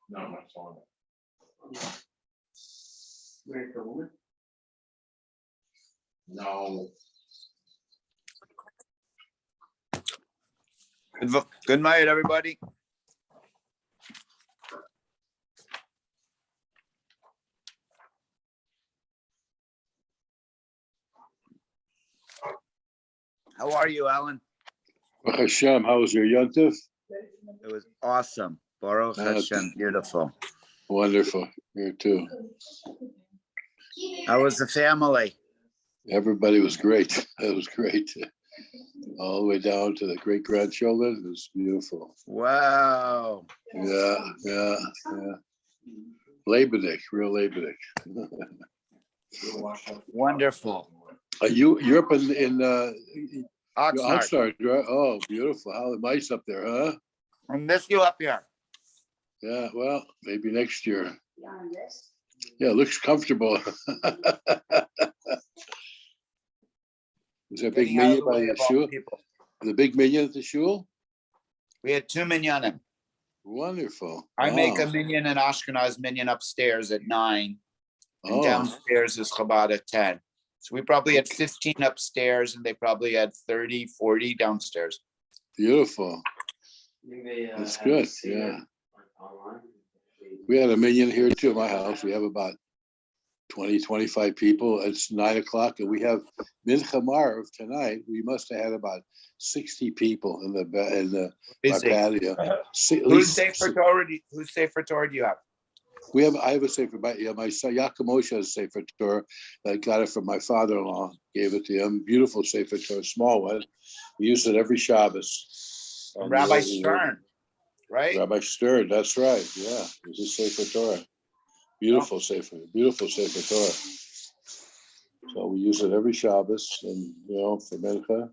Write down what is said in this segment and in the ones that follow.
Not much longer. No. Good night, everybody. How are you, Alan? Baruch Hashem, how was your yontif? It was awesome. Baruch Hashem, beautiful. Wonderful. Here too. How was the family? Everybody was great. It was great. All the way down to the great grandchildren. It was beautiful. Wow. Yeah. Lebedik, real Lebedik. Wonderful. You're up in Oxnard. Oxnard, right? Oh, beautiful. How nice up there, huh? I miss you up here. Yeah, well, maybe next year. Yeah, it looks comfortable. Is there a big Getting out of minion the by way the of all shul? people. The big minion at the shul? We had 2 minyanim. Wonderful. I make a Wow. minyan and Ashkenaz minyan upstairs at 9, and Oh, downstairs is Chabad at 10. So we probably had 15 upstairs, and they probably had 30, 40 downstairs. beautiful. That's good. Yeah. We had a minion here too at my house. We have about 20, 25 people. It's 9 o'clock and we have Mincha Marv tonight. We must have had about 60 people in our Busy. patio. Who's Sefer Torah do you have? I have a Sefer, my son Yaakov Moshe has a Sefer Torah. I got it from my father-in-law, gave it to him. Beautiful Sefer Torah, small one. We use it every Shabbos. From Rabbi Stern, right? Rabbi Stern, that's right. Yeah, it's a Sefer Torah. Beautiful Sefer Torah. So we use it every Shabbos and, for Mincha.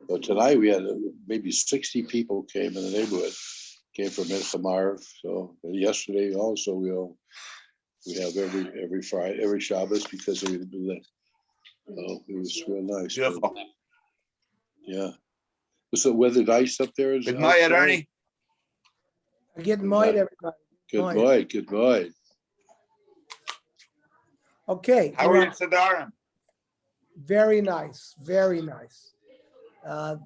But tonight we had maybe 60 people came in the neighborhood, came from Mincha Marv. So yesterday also we have every Friday, every Shabbos because we do that. Oh, it was real nice. Beautiful. Yeah. Was the weather nice up there? Good night, Ernie. Good night, everybody. Good night. Okay. How are you, Sadarim? Very nice. Very nice.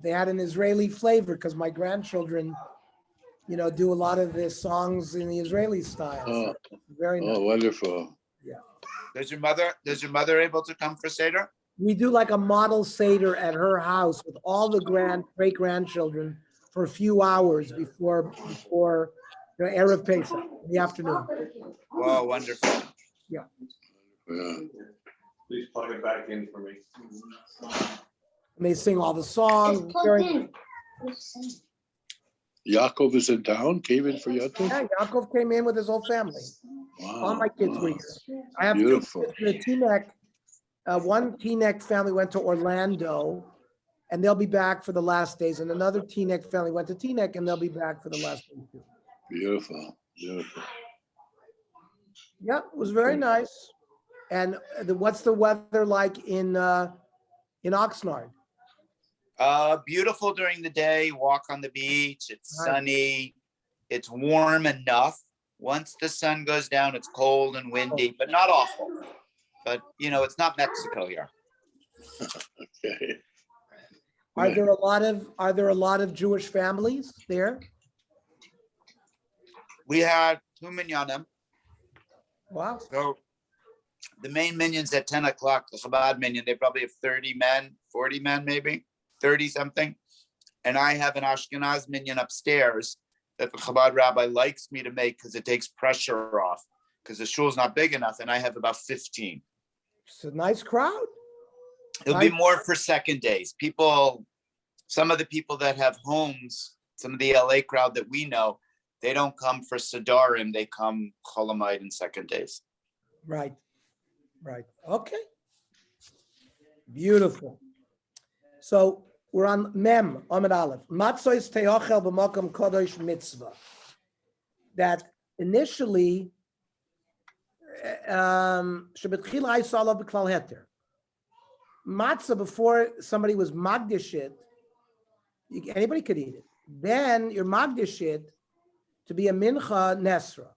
They had an Israeli flavor because my grandchildren, do a lot of their songs in the Israeli style. Oh, So very nice. oh, wonderful. Yeah. Does your mother able to come for Seder? We do like a model Seder at her house with all the great grandchildren for a few hours before Erev Pesach in the afternoon. Oh, wonderful. Yeah. Please plug it back in for me. And they sing all the songs. Yaakov is in town, came in for Yaakov? Yeah, Yaakov came in with his whole family. Wow. All my kids were here. I have Beautiful. the Teaneck. One Teaneck family went to Orlando, and they'll be back for the last days. And another Teaneck family went to Teaneck, and they'll be back for the last days too. Beautiful. Yeah, it was very nice. And what's the weather like in Oxnard? Beautiful during the day, walk on the beach, it's sunny, it's warm enough. Once the sun goes down, it's cold and windy, but not awful. But it's not Mexico here. Okay. Are there a lot of Jewish families there? We had 2 minyanim. Wow. So The main minyan's at 10 o'clock, the Chabad minyan, they probably have 30 men, 40 men maybe, 30 something. And I have an Ashkenaz minyan upstairs that the Chabad rabbi likes me to make because it takes pressure off because the shul's not big enough, and I have about 15. It's a nice crowd. It'll be more for second days. People, some of the people that have homes, some of the LA crowd that we know, they don't come for Sidarim, they come Cholamite and second days. Right. Okay. Beautiful. So we're on Mem, Amid Aleph. Matzois teochel b'makom kodosh mitzvah. That initially, shebetchila isalav b'klal heter. Matzah, before somebody was magdish it, anybody could eat it. Then you're magdish it to be a mincha nesra.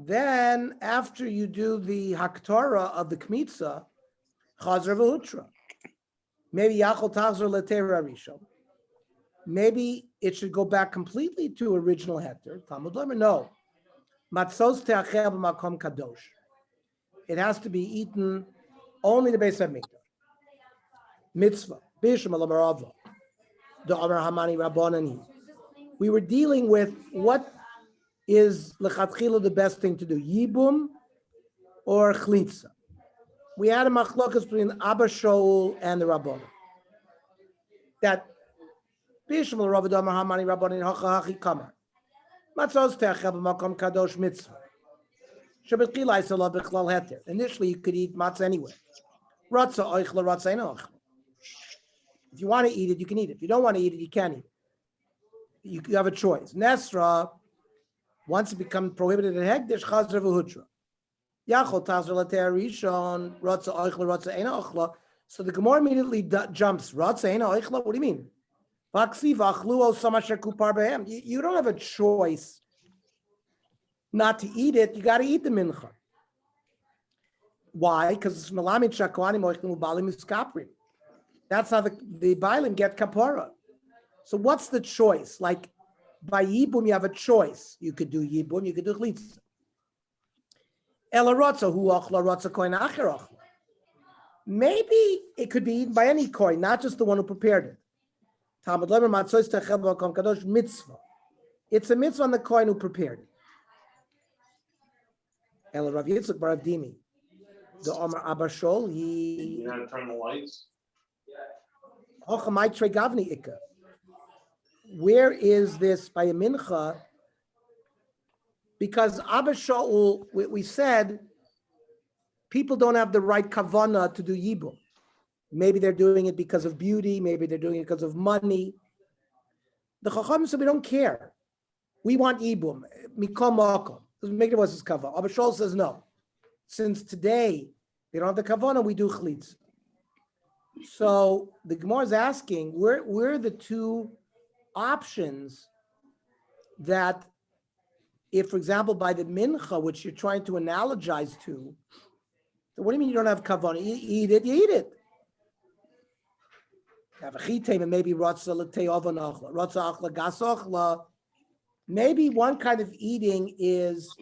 Then after you do the haktorah of the kmitza, chazar v'hutra. Maybe yachol tachzor l'teira rishon. Maybe it should go back completely to original heter. Talmud Lemer, no. Matzos te'achel b'makom kadosh. It has to be eaten only the Beis HaMikdash. Mitzvah. Bisham alamarava. The Amar Hamani Rabbanani. We were dealing with what is lechatchila the best thing to do, yibum or chlitza. We had a machlokas between Abba Shaul and the Rabbanon. That Bisham alamarava the Amar Hamani Rabbanani hacha hachi kamar. Matzos te'achel b'makom kadosh mitzvah. Shabbat salav b'chlal heter. Initially, you could eat matzah anywhere. Ratza oichla, ratza ein oichla. If you want to eat it, you can eat it. If you don't want to eat it, you can't eat it. You have a choice. Nesra, once it becomes prohibited in Hekdesh, chazra v'hutra. Yachol tazra l'te'er rishon, ratza oichla, ratza ein oichla. So the Gemara immediately jumps. Ratza ein oichla? What do you mean? V'aksiv achlu o samasher kupar behem. You don't have a choice not to eat it. You got to eat the mincha. Why? Because it's melamid shakoanim oichlim ubalim iskaprim. That's how the Bailim get kapara. So what's the choice? Like by Yibum, you have a choice. You could do Yibum, you could do Chlitza. Ela rotza hu achla rotza koin acher achla. Maybe it could be eaten by any koin, not just the one who prepared it. Talmud Lemer matzos techel b'makom kadosh mitzvah. It's a mitzvah on the koin who prepared it. Ela Rav Yitzchak bar Avdimi. The Omar Abba Shol, You know how to turn the lights? Where is this by a mincha? Because Abba Shaul, we said, people don't have the right kavana to do yibum. Maybe they're doing it because of beauty. Maybe they're doing it because of money. The Chacham said, we don't care. We want yibum. Mikom makom. Doesn't make it was kavana. Abba Shaul says no. Since today they don't have the kavana, we do chlitz. So the Gemara is asking, where are the two options that, if, for example, by the mincha, which you're trying to analogize to, so what do you mean you don't have kavanah? You eat it, you eat it. Have a chitem and maybe ratza l'te'ovan achla, ratza achla gas achla. Maybe one kind of eating is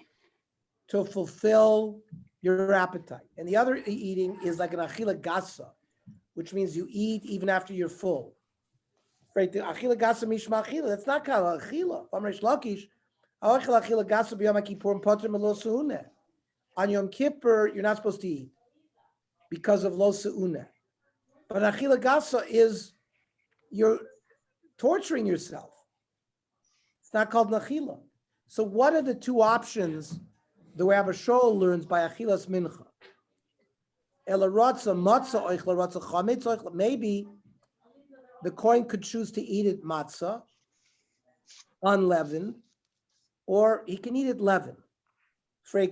to fulfill your appetite, and the other eating is like an achila gasa, which means you eat even after you're full. Right? The achila gasa mishma achila. That's not called achila. Amrish Lakish, achila gasa b'yom kippurim potter melo seuneh. On Yom Kippur, you're not supposed to eat because of lo seuneh. But achila gasa is you're torturing yourself. It's not called nachila. So what are the two options the way Abba Shaul learns by achilas mincha? Maybe the kohen could choose to eat it matzah, unleavened, or he can eat it leavened. The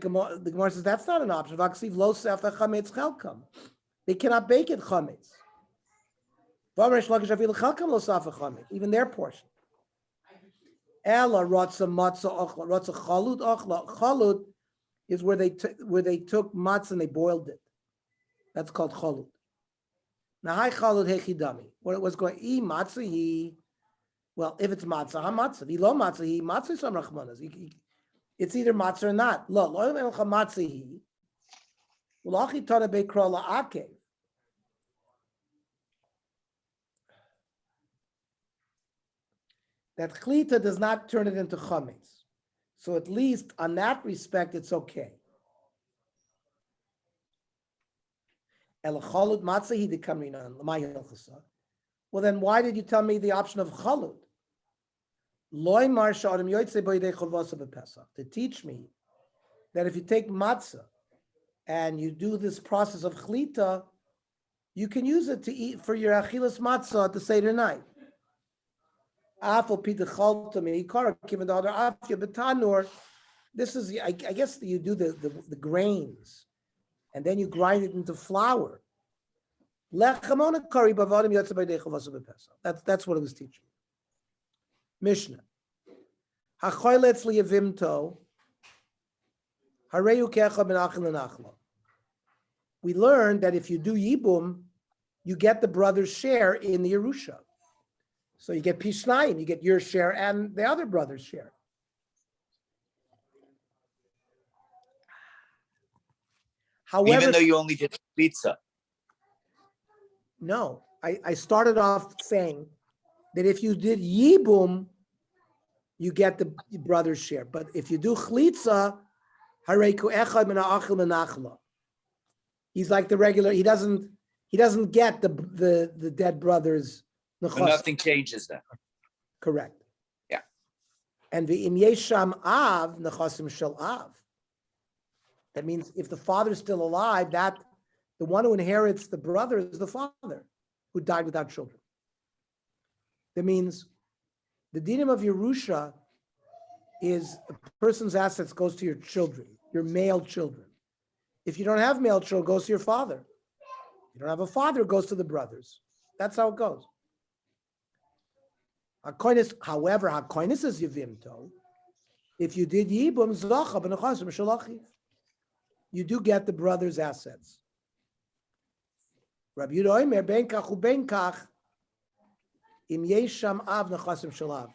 Gemara says that's not an option. They cannot bake it chametz. Even their portion. Ela rotza matzah ochla, rotza chalud ochla. Chalud is where they took matzah and they boiled it. That's called chalud. Now, hi chalud hechidami. What it was going, matzah, well, if it's matzah, ha matzah. Lo matzah, matzah some rachmanas. It's either matzah or not. Lo matzah. Ulachi tana bekra la'akev. That chlita does not turn it into chametz. So at least on that respect, it's okay. El chalud matzahi de kamrinan l'may hilchasa. Well, then why did you tell me the option of chalud? Loy mar sha'adam yoytze b'yidei chavasa b'pesach, to teach me that if you take matzah and you do this process of chlita, you can use it to eat for your achilas matzah at the Seder night. Afal pita chalta meikara given the other afya betanur. This is, I guess, you do the grains, and then you grind it into flour. That's what it was teaching. Mishnah. Hachoyletz liyavimto. Hareyu kecha ben achil nachla. We learned that if you do yibum, you get the brother's share in the Yerusha. So you get pishnayim, you get your share and the other brother's share. However, Even though you only did pizza. no, I started off saying that if you did yibum, you get the brother's share. But if you do chlitza, hareku echad min ha'achil menachla. He's like the regular. He doesn't get the dead brother's nechos. Nothing changes then. Correct. Yeah. And the im yesham av nechosim shel av. That means if the father is still alive, that the one who inherits the brother is the father who died without children. That means the dinim of Yerusha is a person's assets goes to your children, your male children. If you don't have male children, it goes to your father. If you don't have a father, it goes to the brothers. That's how it goes. However, hakoinis is yivimto. If you did yibum zacha b'nechasim shalachiv, you do get the brother's assets. Rabbi Yehuda Omer ben kach uben kach im yesham av nechasim shalav.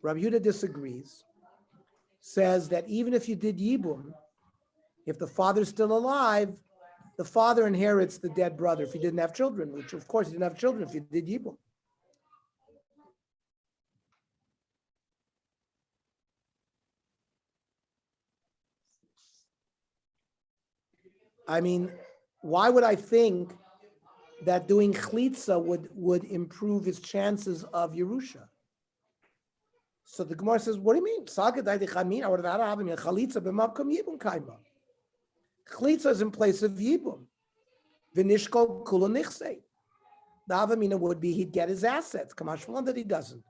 Rabbi Yehuda disagrees. Says that even if you did yibum, if the father's still alive, the father inherits the dead brother if he didn't have children, which of course he didn't have children if you did yibum. I mean, why would I think that doing chlitza would improve his chances of Yerusha? So the Gemara says, what do you mean? Chalitza is in place of Yibum. Vinishko kula nichse. The Avamina would be he'd get his assets. Kamash one that he doesn't.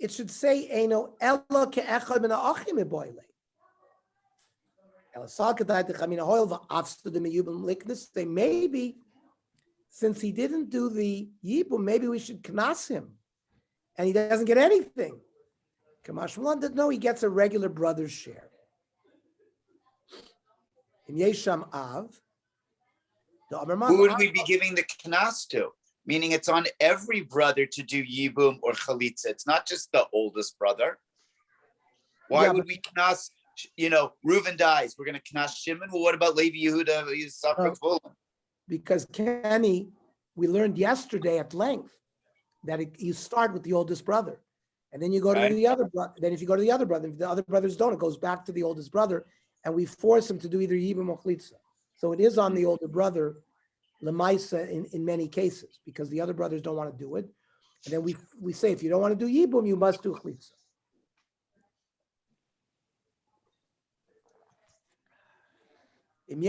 It should say Eino Ella ke'echad min ha'achim eboile. Say maybe since he didn't do the yibum, maybe we should knas him, and he doesn't get anything. Kamash Malan, no, he gets a regular brother's share. In Yesham Av, who would we be giving the knas to? Meaning it's on every brother to do yibum or chalitza. It's not just the oldest brother. Why would we knas? Reuven dies. We're going to knas Shimon. Well, what about Levi Yehuda? He's suffering full. Because Kenny, we learned yesterday at length that you start with the oldest brother, and then you go to the other brother. Then if you go to the other brother, if the other brothers don't, it goes back to the oldest brother, and we force him to do either yibum or chalitza. So it is on the older brother, lemaisa, in many cases, because the other brothers don't want to do it, and then we say if you don't want to do yibum, you must do chalitza. If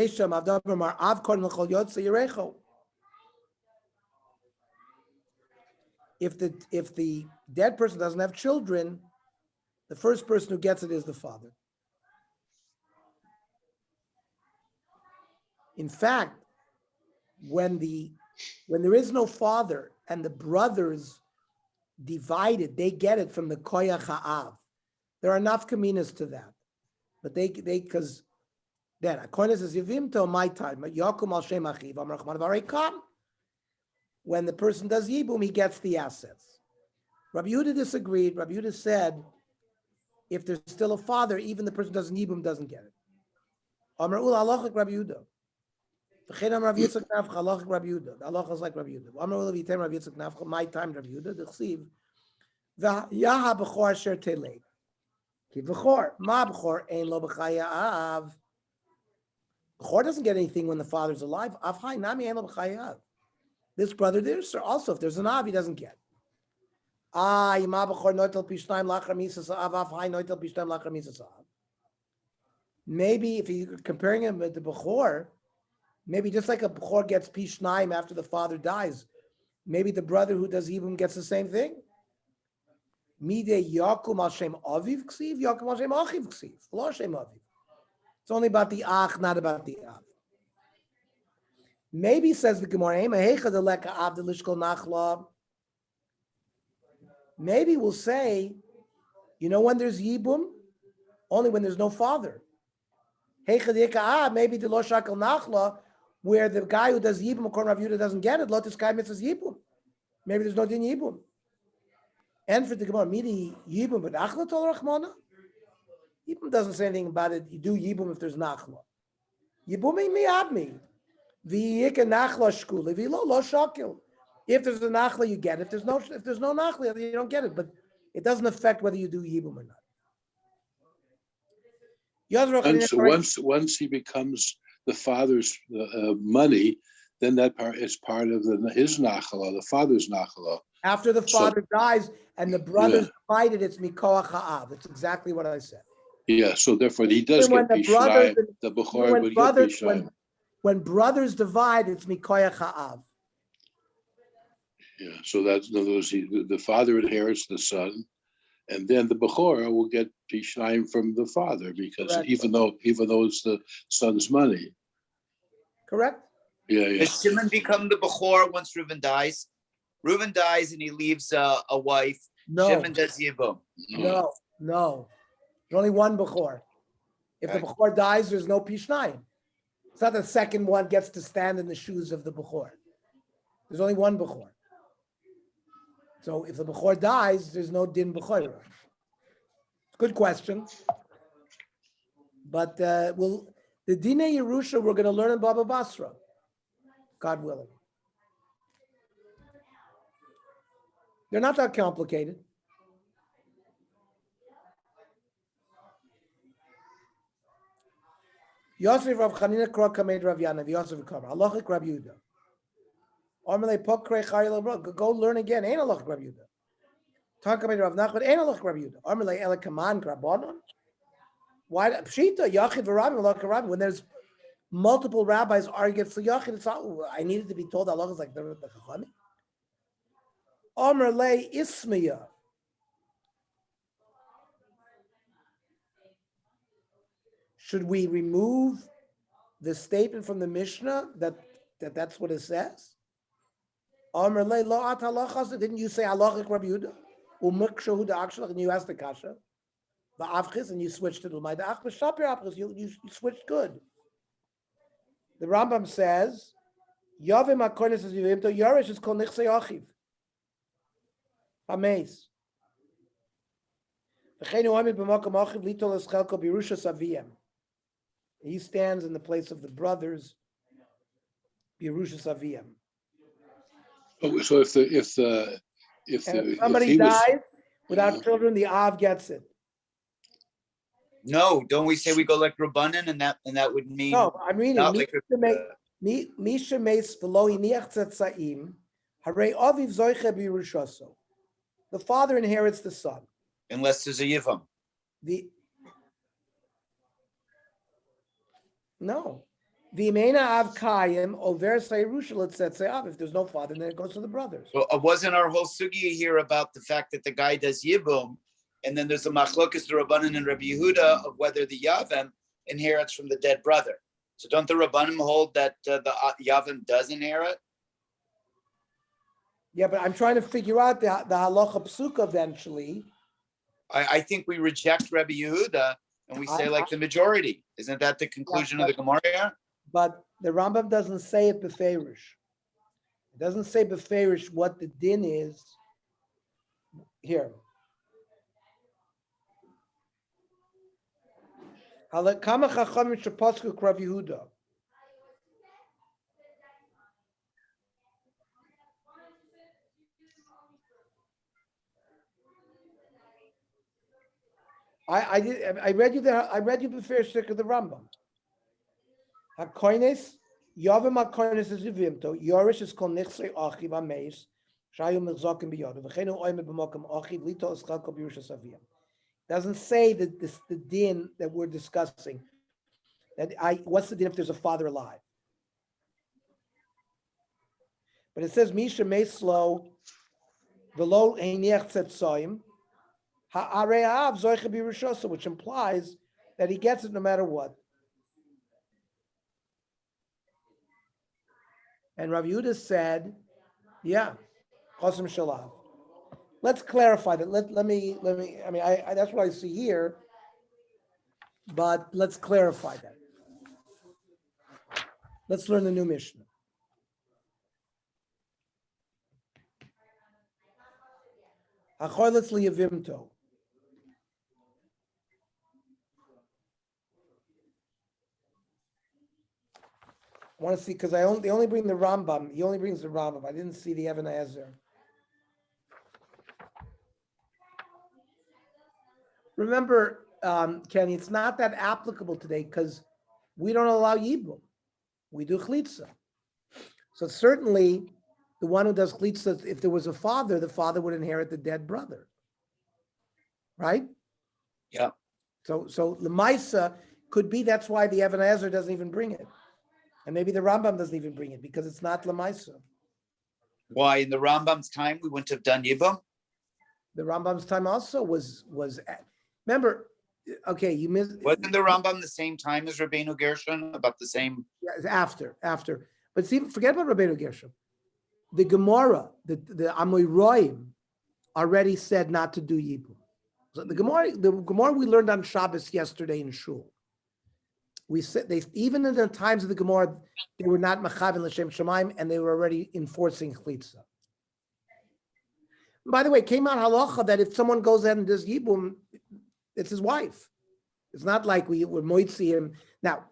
the dead person doesn't have children, the first person who gets it is the father. In fact, when there is no father and the brothers divided, they get it from the koyach ha'av. There are enough kaminas to that, but they because. Then, according to Zivimto, my time, Yakum al Shem Achiv, Amar Chman Varei. When the person does Yibum, he gets the assets. Rabbi Yehuda disagreed. Rabbi Yehuda said if there's still a father, even the person who doesn't yibum doesn't get it. Amar ula halachik Rabbi Yehuda. V'chein amar Rav Yitzchak nafcha halachik Rabbi Yehuda. The halacha is like Rabbi Yehuda. Amar ula v'yitem Rav Yitzchak nafcha. My time Rabbi Yehuda. D'chsiv v'yaha b'chor asher telei. Ki b'chor ma b'chor ein lo b'chaya av. B'chor doesn't get anything when the father's alive. Av hai nami ein lo b'chaya av. This brother there, sir, also if there's an av, he doesn't get. Ima b'chor noitel pishnaim lachar misas av av hai noitel pishnaim lachar misas av. Maybe if you're comparing him with the Bechor, maybe just like a Bechor gets Pishnaim after the father dies, maybe the brother who does Yibum gets the same thing. Mide Yakum al Shem Aviv Ksiv, Yakum al Shem Achiv Ksiv, Lo Shem Aviv. It's only about the Ach, not about the Av. Maybe says the Gemara, maybe we'll say, you know when there's Yibum? Only when there's no father. Maybe the Lo Shakal Nachla, where the guy who does Yibum, according to Rav Yehuda, doesn't get it. Lotus guy misses Yibum. Maybe there's no din Yibum. And for the Gemara, Midi Yibum, but Nachla Tol Rachmana? Yibum doesn't say anything about it. You do Yibum if there's Nachla. Yibum mi admi. V'yika Nachla Shkul. V'lo Lo Shakil. If there's a Nachla, you get it. If there's no Nachla, you don't get it. But it doesn't affect whether you do Yibum or not. Once he becomes the father's money, then that part is part of his nachala, the father's nachala. After the father dies and the brothers divided, it's mikoach ha'av. It's exactly what I said. Yeah, so therefore he does get pishnayim. The bechor would get pishnayim. When brothers divide, it's mikoach ha'av. Yeah, so that's in other words, the father inherits the son. And then the Bechorah will get Pishnayim from the father because Correct. even though it's the son's money. Correct? Yeah. Does Shimon become the Bechor once Reuven dies? Reuven dies and he leaves a wife. No. Shimon does Yibum. No. There's only one Bechor. If the Bechor dies, there's no Pishnayim. It's not the second one gets to stand in the shoes of the Bechor. There's only one Bechor. So if the Bechor dies, there's no din Bechor. Good question. But the Dinei Yerusha we're going to learn in Baba Basra, God willing. They're not that complicated. Yosef Rav Chanina Krok Kamed Rav Yana, Yosef Kamar, Halachic Rav Yehuda. Go learn again. Ain't Halachic Rav Yehuda. Talk about Rav Nachman. Ain't Halachic Rav Yehuda. Amalei Ela Kaman Grabonon. Why Pshita Yachid v'Rabbi Halachic Rabbi? When there's multiple rabbis arguing for Yachid, it's not. I needed to be told Halachic is like the Chachamim. Amalei Ismiya. Should we remove the statement from the Mishnah that's what it says? Didn't you say halachic Rabbi Yehuda? And you asked the kasha, the avchis, and you switched to the achmas. You switched good. The Rambam says, Yavim hakonis is yivim to Yorish is called nichsei achiv. Hameis. He stands in the place of the brothers. Birusha Saviyam. So if somebody dies without children, the Av gets it. No, don't we say we go like Rabbanan and that would mean no? I'm reading. Not like Misha meis v'lo iniach tzatzaim harei aviv zoiche birushaso. The father inherits the son. Unless there's a Yivam. No. The Imena Av Kayim over Sayrushalit said Sayav. If there's no father, then it goes to the brothers. Well, wasn't our whole sugya here about the fact that the guy does Yibum, and then there's a machlokas to Rabbanan and Rabbi Yehuda of whether the Yavim inherits from the dead brother. So don't the Rabbanim hold that the Yavim does inherit? Yeah, but I'm trying to figure out the halacha psuka eventually. I think we reject Rabbi Yehuda and we say like the majority. Isn't that the conclusion of the Gemara? But the Rambam doesn't say it beferish. It doesn't say beferish what the din is. Here. Kama chachamim shepasku Rav Yehuda. I read you the first stick of the Rambam. Hakoines, Yavim Hakoines is Yivimto, Yorish is called Nichse Achiv Ameis, Shayu Mirzakim Biyadu, Vechenu Oime B'Mokim Achiv, Lito Eschalko B'Yusha Saviyam. Doesn't say that this the din that we're discussing. What's the din if there's a father alive? But it says Misha Meislo, Velo Einiach Tzetzoyim, Ha'are'av Zoicha B'Yusha, which implies that he gets it no matter what. And Rav Yehuda said, yeah, Chosim Shalav. Let's clarify that. Let me, I mean, I that's what I see here, but let's clarify that. Let's learn the new Mishnah. Hachoylitz liyavimto. I want to see, because they only bring the Rambam. He only brings the Rambam. I didn't see the Even Ezer. Remember, Kenny, it's not that applicable today because we don't allow Yibum. We do Chlitza. So certainly, the one who does Chlitza, if there was a father, the father would inherit the dead brother. Right? Yeah. So the Maisa could be, that's why the Even Ezer doesn't even bring it. And maybe the Rambam doesn't even bring it because it's not Lamaisa. Why in the Rambam's time we wouldn't have done Yibum? The Rambam's time also was. Remember, okay, you missed. Wasn't the Rambam the same time as Rabbeinu Gershon? About the same? After. But see, forget about Rabbeinu Gershom. The Gemara, the Amoraim, already said not to do Yibum. So the Gemara we learned on Shabbos yesterday in Shul. We said even in the times of the Gemara, they were not Machavin L'Shem Shemaim, and they were already enforcing Chlitza. By the way, it came out halacha that if someone goes ahead and does Yibum, it's his wife. It's not like we would moitzi him. Now,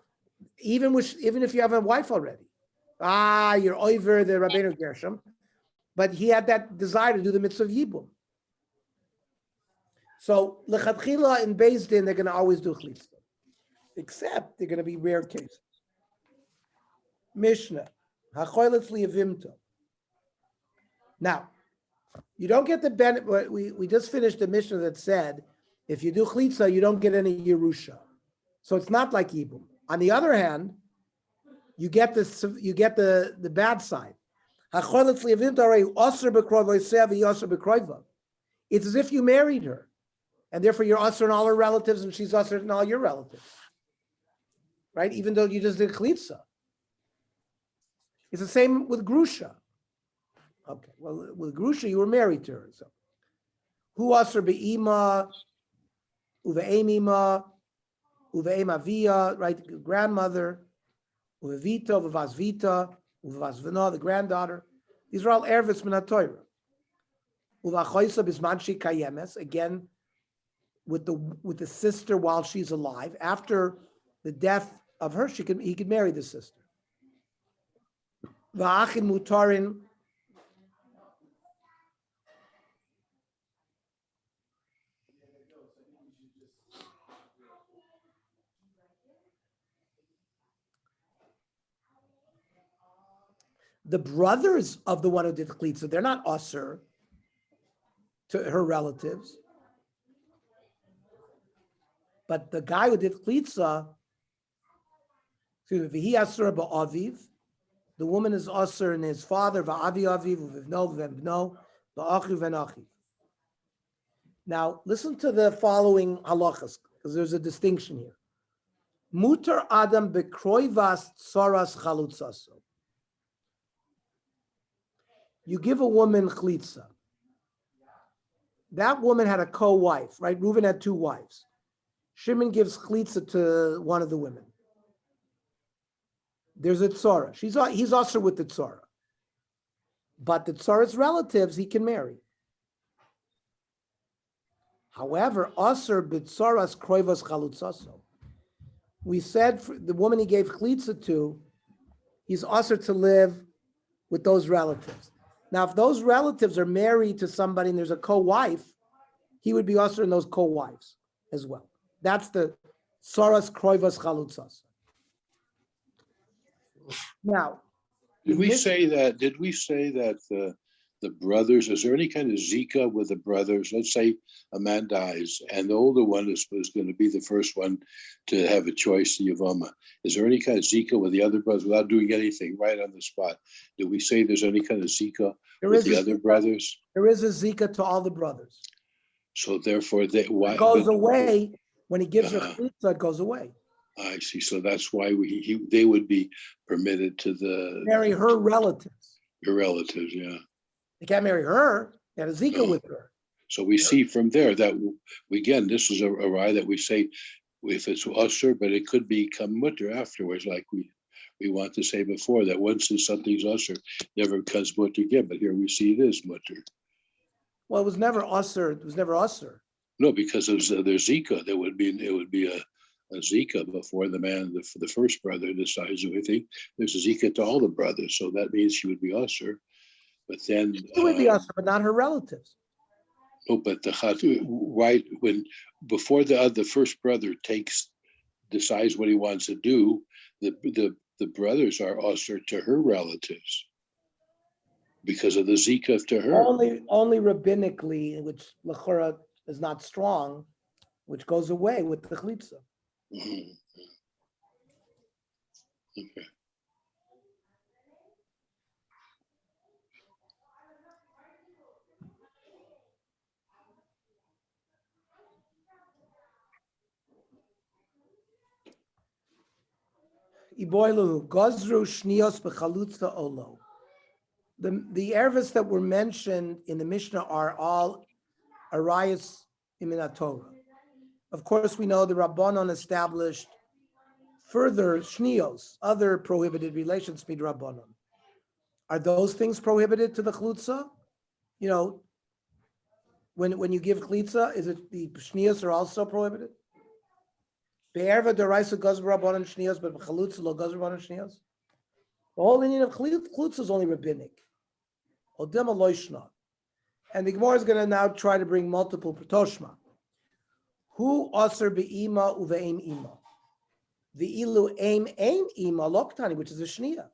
even if you have a wife already, you're over the Rabbeinu Gershom, but he had that desire to do the mitzvah of Yibum. So lechatchila in Beis Din, they're going to always do Chlitza. Except they're going to be rare cases. Mishnah, hachoylitz liyavimto. Now, you don't get the benefit. We just finished the Mishnah that said if you do Chlitza, you don't get any Yerusha. So it's not like Yibum. On the other hand, you get the bad side. Hachoylitz liyavimto arei osur b'krov v'yiseh v'yosur b'kroiva. It's as if you married her, and therefore you're osur in all her relatives, and she's osur in all your relatives. Right? Even though you just did Chlitza. It's the same with Grusha. Okay, well, with Grusha, you were married to her. So, Hu asr be'ima, uve'emima, uve'emavia, right? Grandmother, uvevita, uvevasvita, uvevasvina, the granddaughter. These are all ervis min haTorah. Uvachoisa bismanshi kayemes, again, with the sister while she's alive. After the death of her, he could marry the sister. Va'achin mutarin. The brothers of the one who did Chlitza, they're not usher to her relatives. But the guy who did Chlitza, he asur ba'aviv, the woman is asur in his father, va'avi aviv, v'vno, v'vno, v'achiv, v'nachiv. Now, listen to the following halachas, because there's a distinction here. Mutar adam bekroivas tsaras chalutzaso. You give a woman Chlitza. That woman had a co-wife, right? Reuven had two wives. Shimon gives Chlitza to one of the women. There's a tzara. He's also with the tzara. But the tzara's relatives, he can marry. However, Asr b'tzaras kroivas chalutzaso. we said for the woman he gave chalitza to, he's also to live with those relatives. Now, if those relatives are married to somebody and there's a co-wife, he would be also in those co-wives as well. That's the Soras Kroivas Chalutzas. Now, Did we Miss- say that the brothers, is there any kind of Zika with the brothers? Let's say a man dies and the older one is going to be the first one to have a choice to Yavama. Is there any kind of Zika with the other brothers without doing anything right on the spot? Did we say there's any kind of Zika there with is the a, other brothers? there is a Zika to all the brothers. So therefore, It goes away when he gives her Uh-huh. chalitza. It goes away. I see. So that's why they would be permitted to Marry her relatives. your relatives. Yeah. They can't marry her. They had a Zika No. with her. So we see from there that again, this is a rye that we say if it's usher, but it could become mutter afterwards, like we want to say before that once something's usher, never becomes mutter again. But here we see it is mutter. Well, it was never usher. It was never usher. No, because of there's Zika. It would be a Zika before the man, the first brother decides anything. There's a Zika to all the brothers, so that means she would be usher. But then It would be usher, but not her relatives. no, but the right when before the first brother decides what he wants to do, the brothers are usher to her relatives because of the Zika to her. Only rabbinically, which Lechora is not strong, which goes away with the chalitza. Mhm. Okay. Iboilu gozru shnios bechalutza olo. The ervas that were mentioned in the Mishnah are all arayas imin Torah. Of course, we know the Rabbanon established further shnios, other prohibited relations mid Rabbanon. Are those things prohibited to the chalutza? You know, when you give chalitza, is it the shnios are also prohibited? Be'erva deraisa goes Rabbanon shnios, but chalutza lo goes Rabbanon shnios. The whole Indian of chalitza is only rabbinic. Odema loishna. And the Gemara is going to now try to bring multiple toshma. Who aser be'ima uve'im ima? The ilu aim ima loktani, which is a shnia.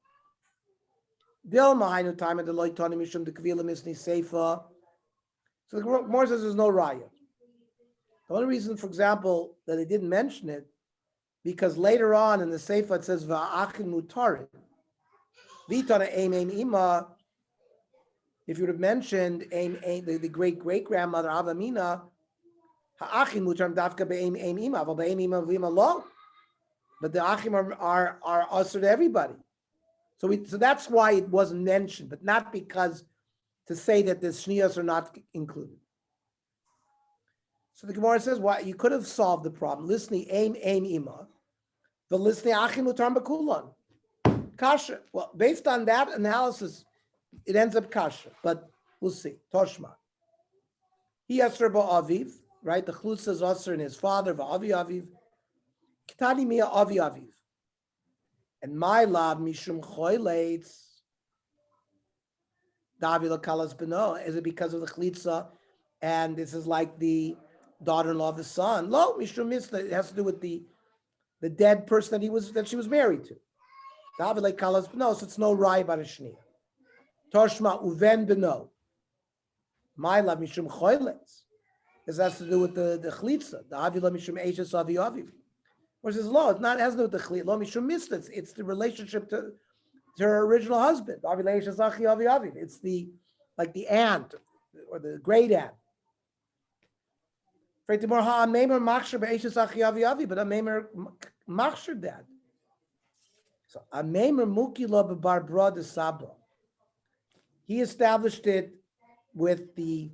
Dil ma'ainu time and the loitani mishum the kvila misni seifa. So the Gemara says there's no raya. The only reason, for example, that they didn't mention it, because later on in the seifa it says va'achin mutarin. Vitana aim ima. If you would have mentioned the great great grandmother Avamina, ha'achim mutar dafka be'aim ima, but be'aim ima v'ima lo. But the achim are usher to everybody. So that's why it wasn't mentioned, but not because to say that the shniyos are not included. So the Gemara says, why you could have solved the problem. Listening aim ima, the listening achim mutar b'kulon. Kasha. Well, based on that analysis, it ends up kasha, but we'll see. Toshma. He asr ba'aviv, right? The chalutza is asr in his father, ba'avi aviv. Kitani mia avi aviv. And my love, mishum choyleitz, davila kalas beno. Is it because of the chalitza? And this is like the daughter-in-law of the son. Lo, mishum misla. It has to do with the dead person that she was married to. Davila kalas beno. So it's no rai bar shnia. Toshma uven beno. My love, mishum choyleitz. This has to do with the chalitza. The avila mishum eishes avi aviv. Whereas his law, it has to do with the chalitza. Law mishum misla. It's the relationship to her original husband. Avila eishes achi avi aviv. It's the aunt or the great aunt. But a meimer machshir dad. So a meimer mukila bebar bra de sabra. He established it with the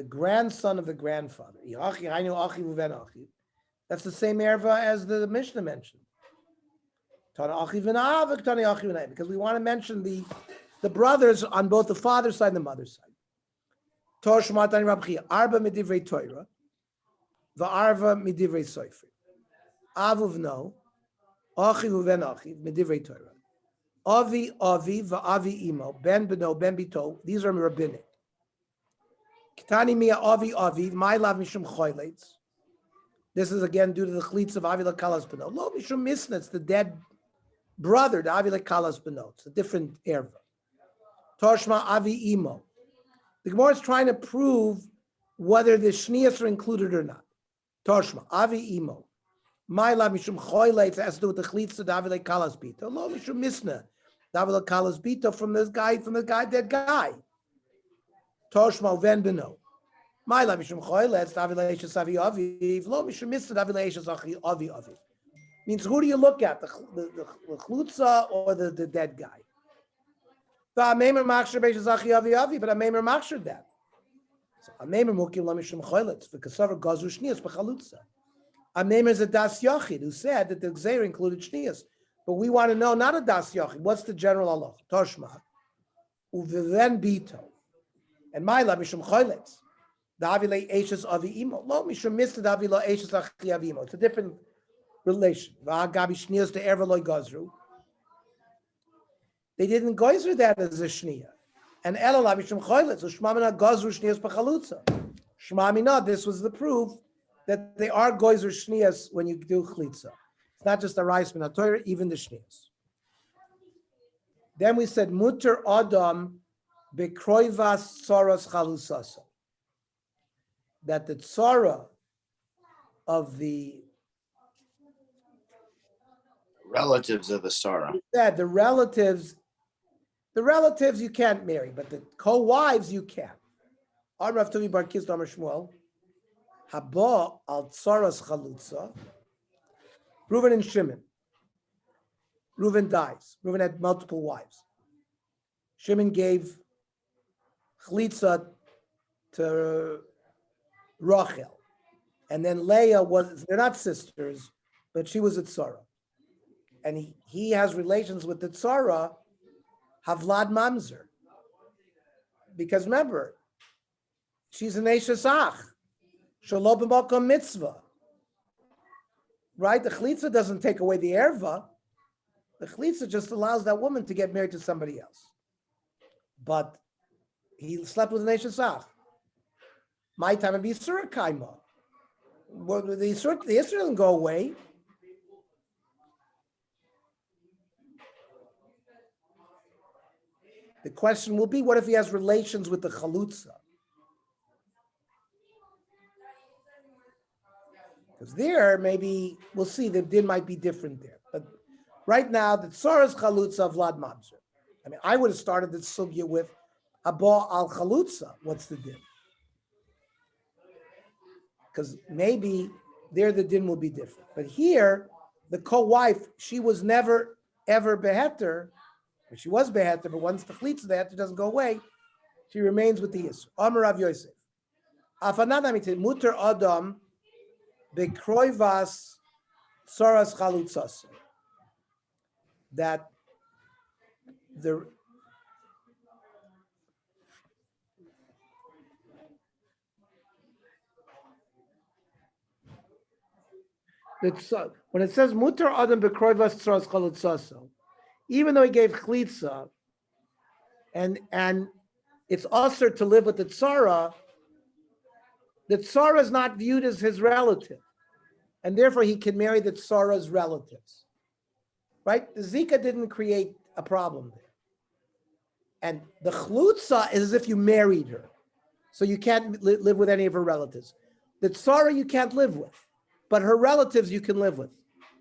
grandson of the grandfather. That's the same erva as the Mishnah mentioned. Because we want to mention the brothers on both the father's side and the mother's side. Arba midivrei Torah, va'arva midivrei sofer. avuvno, achiv uven achiv, medivrei Torah. Avi, va'avi imo, ben beno, ben bito. These are rabbinic. Kitani mia avi, my lav mishum choyletz. This is again due to the chlitz of avi lakalas beno. Lo mishum misna, it's the dead brother, the avi lakalas beno. It's a different erva. Toshma avi imo. The Gemara is trying to prove whether the shnias are included or not. Toshma avi imo. My lav mishum choyletz has to do with the chlitz of avi lakalas bito. Lo mishum misna. David Kalas Bito from the guy, dead guy. Toshma Ven Beno. My la Mishum Choyletz, David Leishas Avi Aviv, Lo Mishum Mr. David Leishas Avi Aviv. Means who do you look at, the Chlutza or the dead guy? The Amemer Machsher Beishas Avi Aviv, but Amemer Machsher that. So Amemer Mukim La Mishum Choyletz, the Kasavar Gazu Shnias Bechalutza. Amemer is a Das Yachid who said that the Gzeir included Shnias. But we want to know not a das yochid. What's the general Allah? Toshma, uveven bito, and my la mishum choyletz. Davile eishes avi imo. Lo mishum mister davile eishes achi avi imo. It's a different relation. Va'agabi shnias to ever loy gazru. They didn't geyser that as a shnia. And ela la mishum choyletz. Ushmamina gazru shnias b'chalutza. Shmamina. This was the proof that they are geyser shnias when you do chlitza. It's not just the rice min Torah, even the shnias. Then we said muter adam bekroivas tsaras chalusasa. That the tzara of the Relatives of the Sarah. that the relatives you can't marry, but the co-wives you can. Rav Tuvi bar Kiz Damar Shmuel haba al tsaras chalutza. Reuven and Shimon. Reuven dies. Reuven had multiple wives. Shimon gave chlitza to Rachel. And then Leah they're not sisters, but she was a tzara. And he has relations with the tzara, Havlad Mamzer. Because remember, she's an Eishes Ach. Shalom b'makom mitzvah. Right? The chalitza doesn't take away the erva. The chalitza just allows that woman to get married to somebody else. But he slept with an Eishasach. My time would be Surah Kaima. Well, the Isra doesn't go away. The question will be, what if he has relations with the chalutza? Because there, maybe, we'll see, the din might be different there. But right now, the Tzora's Chalutza of Vlad Mamzer. I mean, I would have started the sugya with Haba al Chalutza. What's the din? Because maybe there the din will be different. But here, the co-wife, she was never, ever beheter. She was beheter, but once the Chlitza, the heter doesn't go away, she remains with the Yisr. Amar Rav Yosef. Afanadamite, Muter Adam, Bekroivas Soras Chalutzas. That the when it says Muter Adam Bekroivas Soras Chalutzas, even though he gave Chlitza, and it's usher to live with the Tzara is not viewed as his relative. And therefore he can marry the Tzara's relatives. Right? The Zika didn't create a problem there. And the Chlutza is as if you married her. So you can't live with any of her relatives. The Tzara you can't live with, but her relatives you can live with.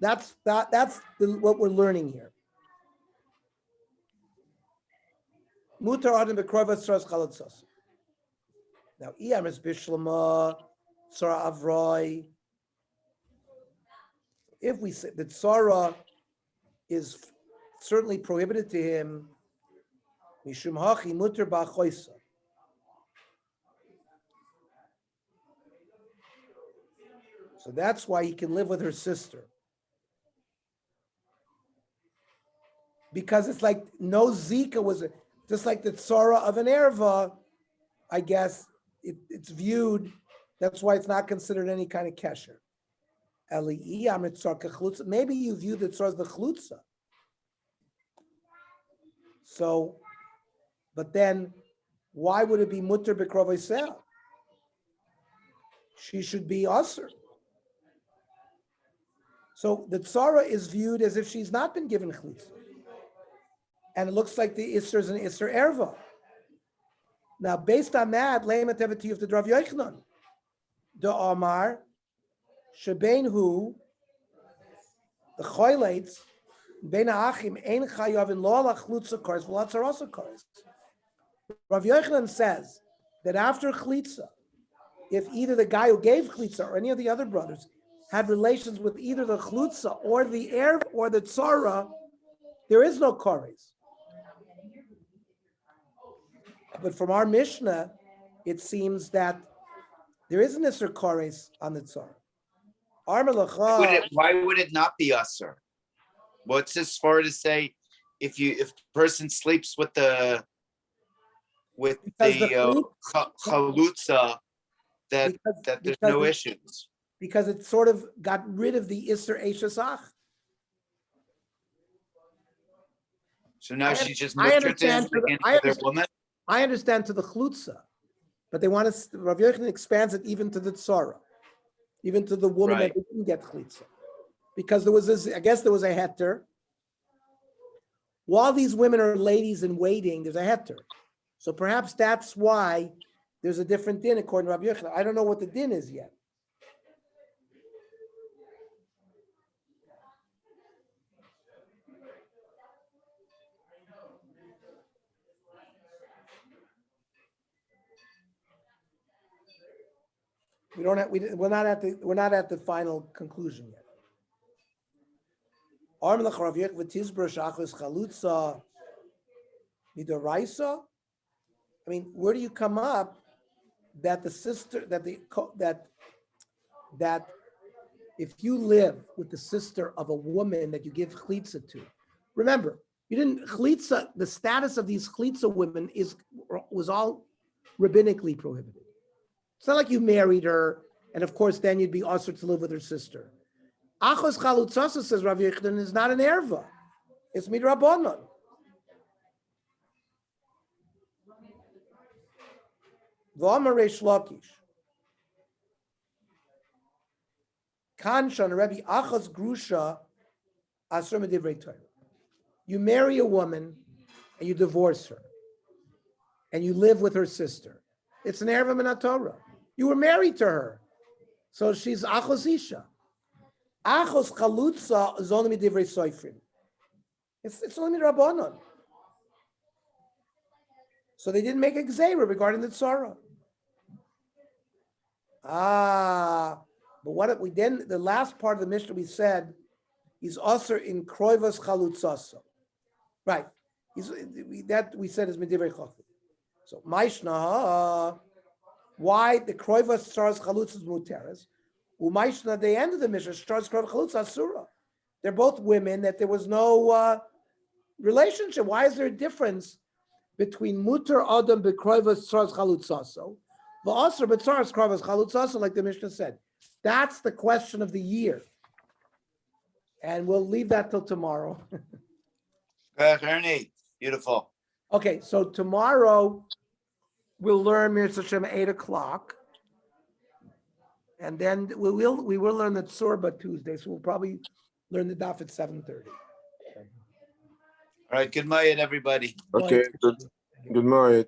That's what we're learning here. Mutar Adam Bekrovas Tzara's Chalatzas. Now, Iyam is Bishlama, Tzara Avroi. If we say that Tzara is certainly prohibited to him, Mishum Hachi Mutar Ba'choisa. So that's why he can live with her sister. Because it's like no Zika was, just like the Tzara of an Erva, I guess, it's viewed, that's why it's not considered any kind of kesher. Maybe you view the tzar as the chlutza. So, but then why would it be mutter b'krovoseh? She should be usher. So the tzara is viewed as if she's not been given chlutza. And it looks like the Isser is an Isser Erva. Now, based on that, Lema Tevet of the Rav Yochanan, the Omar, Shebein the Choylates, Bein Ha'achim, Ein Chayavin Lo Ala Chlutza Kors, V'la Tzarasa Kors. Rav Yochanan says that after Chlitza, if either the guy who gave Chlitza or any of the other brothers had relations with either the Chlutza or the Erv or the Tzara, there is no Kores. But from our Mishnah, it seems that there is an Isser Kores on the Tzara. Why would it not be usher? What's this for to say if a person sleeps with the chalutza that there's no issues? Because it sort of got rid of the Isser Eshesach. So now she's just against their woman? I understand to the chlutza, but they want to, Rav Yochanan expands it even to the tzara, even to the woman that didn't get chlutza. Because there was this, I guess there was a heter. While these women are ladies in waiting, there's a heter. So perhaps that's why there's a different din according to Rav Yochanan. I don't know what the din is yet. We're not at the final conclusion yet. I mean, where do you come up that the sister that if you live with the sister of a woman that you give chlitza to, remember you didn't chlitza. The status of these chlitza women was all rabbinically prohibited. It's not like you married her, and of course, then you'd be usher to live with her sister. Achos chalutzasa, says Rav Yochanan, is not an erva; it's midrabanan. V'amar Reish Lakish, Kanshan Rebbe Achos grusha asur medivrei Torah. You marry a woman and you divorce her, and you live with her sister. It's an erva min Torah. You were married to her, so she's achos isha. Achos chalutza is only midivrei soifrim. It's only midrabanan. So they didn't make a gzeira regarding the tzara. But what we then, the last part of the Mishnah we said, is also in kroivas chalutzaso. Right. That we said is midivrei chacham. So Maishna, why the kroivas stars chalutzas muteras? Umaishna, at the end of the Mishnah, stars kroivas chalutzas asura. They're both women that there was no relationship. Why is there a difference between muter adam bekroivas stars chalutzaso, v'asur b'tzaras kroivas chalutzaso, like the Mishnah said? That's the question of the year, and we'll leave that till tomorrow. Ernie, beautiful. Okay, so tomorrow we'll learn Mirza Hashem 8:00, and then we will learn the Tsurba Tuesday. So we'll probably learn the Daf at 7:30. All right, good night, everybody. Okay, good morning.